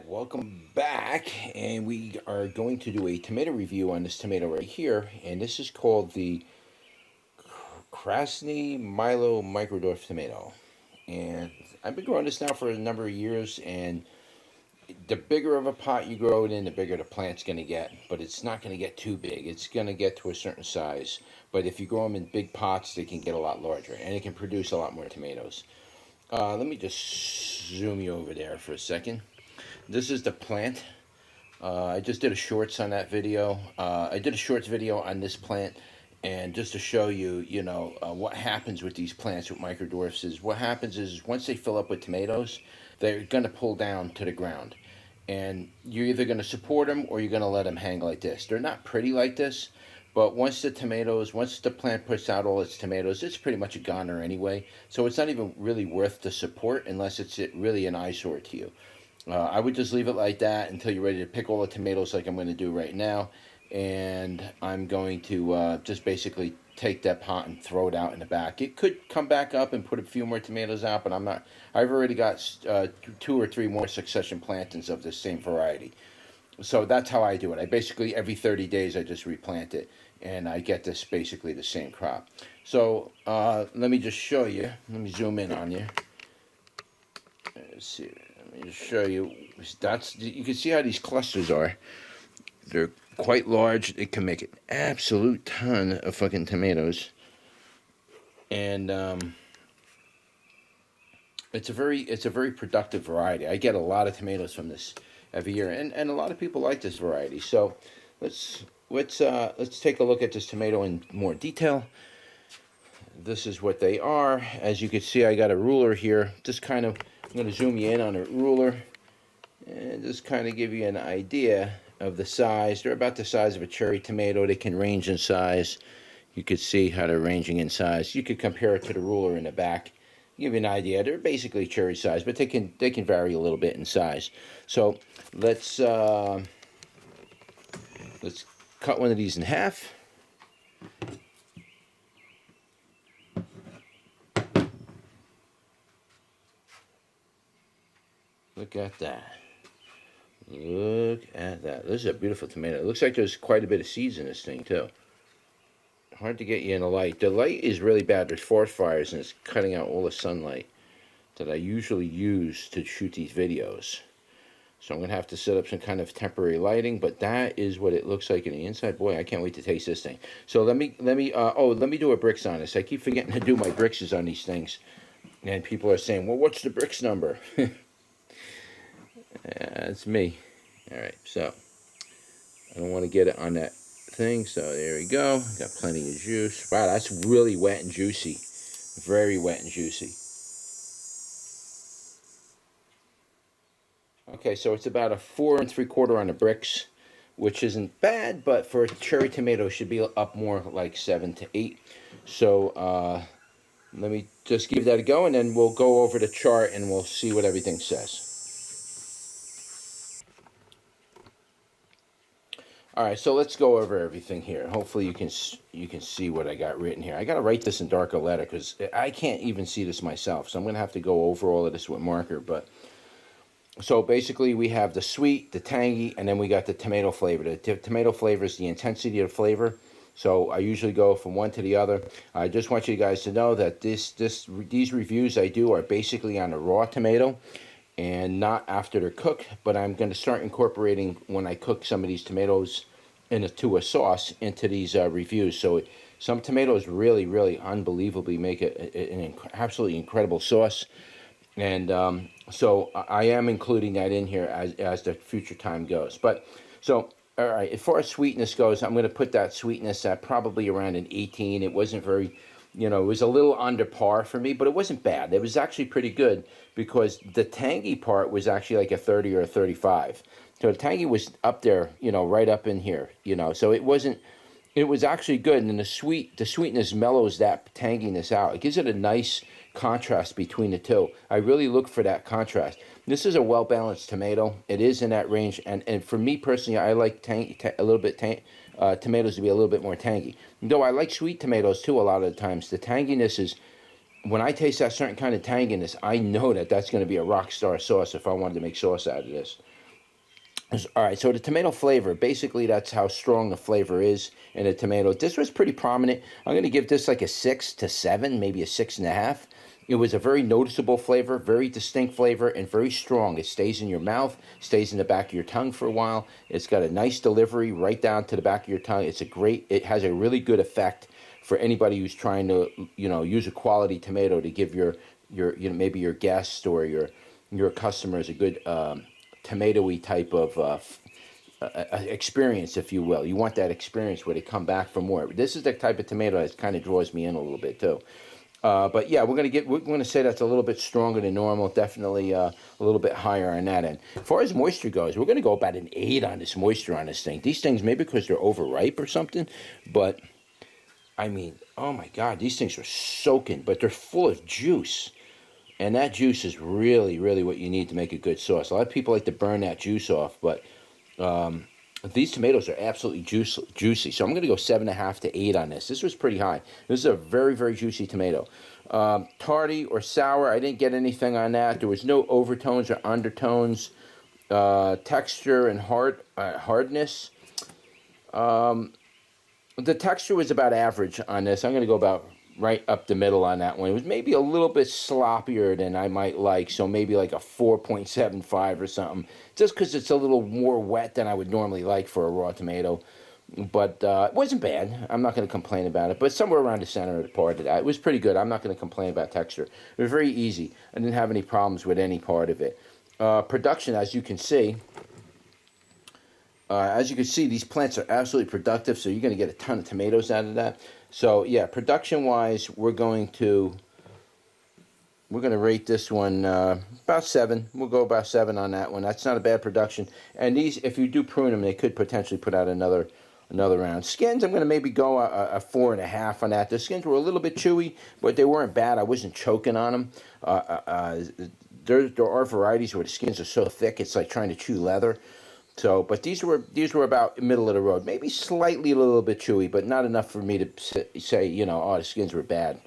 Welcome back, and we are going to do a tomato review on this tomato right here, and this is called the Krasny Milo Dwarf tomato. And I've been growing this now for a number of years, and the bigger of a pot you grow it in, the bigger the plant's going to get, but it's not going to get too big. It's going to get to a certain size, but if you grow them in big pots, they can get a lot larger, and it can produce a lot more tomatoes. Let me just zoom you over there for a second. This is the plant. I just did a shorts on that video. I did a shorts video on this plant, and just to show you, what happens with these plants with microdwarfs is what happens is once they fill up with tomatoes, they're going to pull down to the ground. And you're either going to support them or you're going to let them hang like this. They're not pretty like this, but once the plant puts out all its tomatoes, it's pretty much a goner anyway. So it's not even really worth the support unless it's really an eyesore to you. I would just leave it like that until you're ready to pick all the tomatoes like I'm going to do right now. And I'm going to just basically take that pot and throw it out in the back. It could come back up and put a few more tomatoes out, but I'm not. I've already got 2 or 3 more succession plantings of the same variety. So that's how I do it. I basically, every 30 days, I just replant it, and I get this basically the same crop. So let me just show you. Let me zoom in on you. Let's see. Let me just show you. You can see how these clusters are. They're quite large. It can make an absolute ton of fucking tomatoes, and it's a very productive variety. I get a lot of tomatoes from this every year, and a lot of people like this variety. So let's take a look at this tomato in more detail. This is what they are. As you can see, I got a ruler here. I'm going to zoom you in on a ruler and just kind of give you an idea of the size. They're about the size of a cherry tomato. They can range in size. You could see how they're ranging in size. You could compare it to the ruler in the back. Give you an idea. They're basically cherry size, but they can vary a little bit in size. So let's cut one of these in half. Look at that. Look at that. This is a beautiful tomato. It looks like there's quite a bit of seeds in this thing, too. Hard to get you in the light. The light is really bad. There's forest fires, and it's cutting out all the sunlight that I usually use to shoot these videos. So I'm going to have to set up some kind of temporary lighting, but that is what it looks like in the inside. Boy, I can't wait to taste this thing. So let me do a bricks on this. I keep forgetting to do my bricks on these things. And people are saying, well, what's the bricks number? That's me. All right, so I don't want to get it on that thing, so there we go. Got plenty of juice. Wow, that's really wet and juicy. Very wet and juicy. Okay, so it's about a 4 3/4 on the bricks, which isn't bad, but for a cherry tomato, it should be up more like 7 to 8. So let me just give that a go, and then we'll go over the chart and we'll see what everything says. All right, so let's go over everything here. Hopefully you can see what I got written here. I got to write this in darker letter because I can't even see this myself. So I'm going to have to go over all of this with marker. But so basically we have the sweet, the tangy, and then we got the tomato flavor. The tomato flavor is the intensity of the flavor. So I usually go from one to the other. I just want you guys to know that these reviews I do are basically on a raw tomato and not after they're cooked, but I'm going to start incorporating when I cook some of these tomatoes into a sauce into these reviews. So some tomatoes really, really unbelievably make an absolutely incredible sauce. And so I am including that in here as the future time goes. But so, all right, as far as sweetness goes, I'm going to put that sweetness at probably around an 18. It wasn't very, it was a little under par for me, but it wasn't bad. It was actually pretty good because the tangy part was actually like a 30 or a 35. So the tangy was up there, right up in here, So it was actually good. And then the sweetness mellows that tanginess out. It gives it a nice contrast between the two. I really look for that contrast. This is a well-balanced tomato. It is in that range. And for me personally, I like tomatoes to be a little bit more tangy. Though I like sweet tomatoes too a lot of the times. The tanginess is, when I taste that certain kind of tanginess, I know that that's going to be a rock star sauce if I wanted to make sauce out of this. All right, so the tomato flavor, basically that's how strong the flavor is in a tomato. This was pretty prominent. I'm going to give this like a 6 to 7, maybe a 6.5. It was a very noticeable flavor, very distinct flavor, and very strong. It stays in your mouth, stays in the back of your tongue for a while. It's got a nice delivery right down to the back of your tongue. It has a really good effect for anybody who's trying to, use a quality tomato to give your maybe your guest or your customers a good tomatoey type of experience, if you will. You want that experience where they come back for more. This is the type of tomato that kind of draws me in a little bit too. But yeah, we're gonna say that's a little bit stronger than normal. Definitely a little bit higher on that end. As far as moisture goes, we're gonna go about an 8 on this moisture on this thing. These things, maybe because they're overripe or something, but I mean, oh my God, these things are soaking, but they're full of juice. And that juice is really, really what you need to make a good sauce. A lot of people like to burn that juice off, but these tomatoes are absolutely juicy. So I'm going to go 7.5 to 8 on this. This was pretty high. This is a very, very juicy tomato. Tarty or sour, I didn't get anything on that. There was no overtones or undertones. Texture and hardness. The texture was about average on this. I'm going to go about right up the middle on that one. It was maybe a little bit sloppier than I might like, so maybe like a 4.75 or something, just because it's a little more wet than I would normally like for a raw tomato. But it wasn't bad. I'm not going to complain about it, but somewhere around the center of the part of that. It was pretty good. I'm not going to complain about texture. It was very easy. I didn't have any problems with any part of it. Production, as you can see, these plants are absolutely productive, so you're going to get a ton of tomatoes out of that. So yeah, production-wise, we're going to rate this one about 7. We'll go about 7 on that one. That's not a bad production. And these, if you do prune them, they could potentially put out another round. Skins, I'm going to maybe go a 4.5 on that. The skins were a little bit chewy, but they weren't bad. I wasn't choking on them. There are varieties where the skins are so thick, it's like trying to chew leather. So, but these were about middle of the road, maybe slightly a little bit chewy, but not enough for me to say, oh, the skins were bad.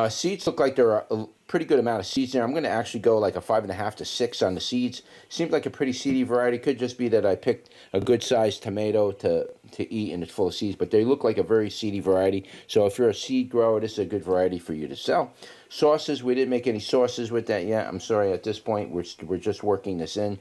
Seeds look like there are a pretty good amount of seeds there. I'm going to actually go like a 5.5 to 6 on the seeds. Seems like a pretty seedy variety. Could just be that I picked a good sized tomato to eat and it's full of seeds, but they look like a very seedy variety. So if you're a seed grower, this is a good variety for you to sell. Sauces, we didn't make any sauces with that yet. I'm sorry, at this point we're just working this in.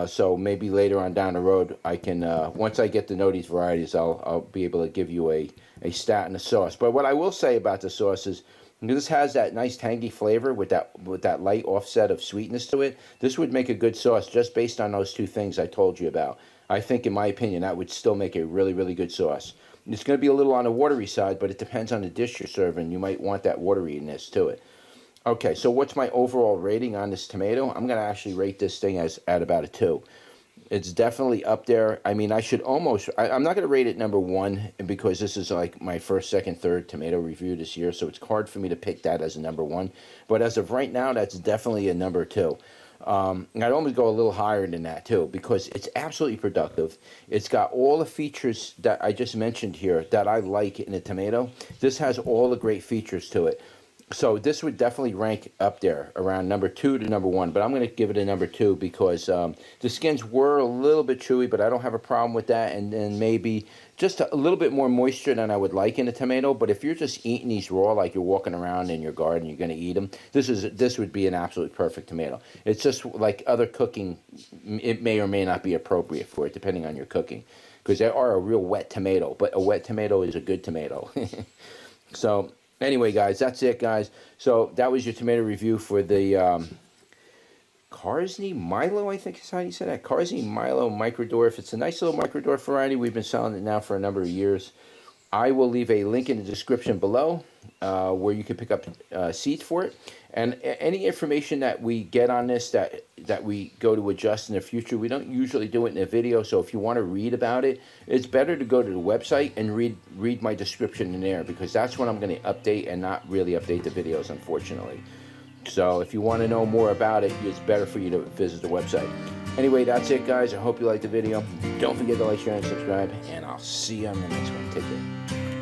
So maybe later on down the road, I can once I get to know these varieties, I'll be able to give you a stat and a sauce. But what I will say about the sauce is, this has that nice tangy flavor with that light offset of sweetness to it. This would make a good sauce just based on those two things I told you about. I think, in my opinion, that would still make a really, really good sauce. It's going to be a little on the watery side, but it depends on the dish you're serving. You might want that wateriness to it. Okay, so what's my overall rating on this tomato? I'm going to actually rate this thing at about a 2. It's definitely up there. I mean, I'm not going to rate it number 1 because this is like my first, second, third tomato review this year, so it's hard for me to pick that as a number 1. But as of right now, that's definitely a number 2. I'd almost go a little higher than that too, because it's absolutely productive. It's got all the features that I just mentioned here that I like in a tomato. This has all the great features to it. So this would definitely rank up there around number 2 to number 1, but I'm going to give it a number 2 because the skins were a little bit chewy, but I don't have a problem with that, and then maybe just a little bit more moisture than I would like in a tomato. But if you're just eating these raw, like you're walking around in your garden, you're going to eat them, this would be an absolute perfect tomato. It's just like other cooking, it may or may not be appropriate for it, depending on your cooking, because they are a real wet tomato, but a wet tomato is a good tomato. So anyway, guys, that's it, guys. So that was your tomato review for the Krasny Milo, I think is how you say that. Krasny Milo Microdwarf. It's a nice little Microdwarf variety. We've been selling it now for a number of years. I will leave a link in the description below where you can pick up seeds for it. And any information that we get on this that we go to adjust in the future, we don't usually do it in a video. So if you want to read about it, it's better to go to the website and read my description in there, because that's when I'm going to update and not really update the videos, unfortunately. So if you want to know more about it, it's better for you to visit the website. Anyway, that's it, guys. I hope you liked the video. Don't forget to like, share, and subscribe, and I'll see you on the next one. Take care.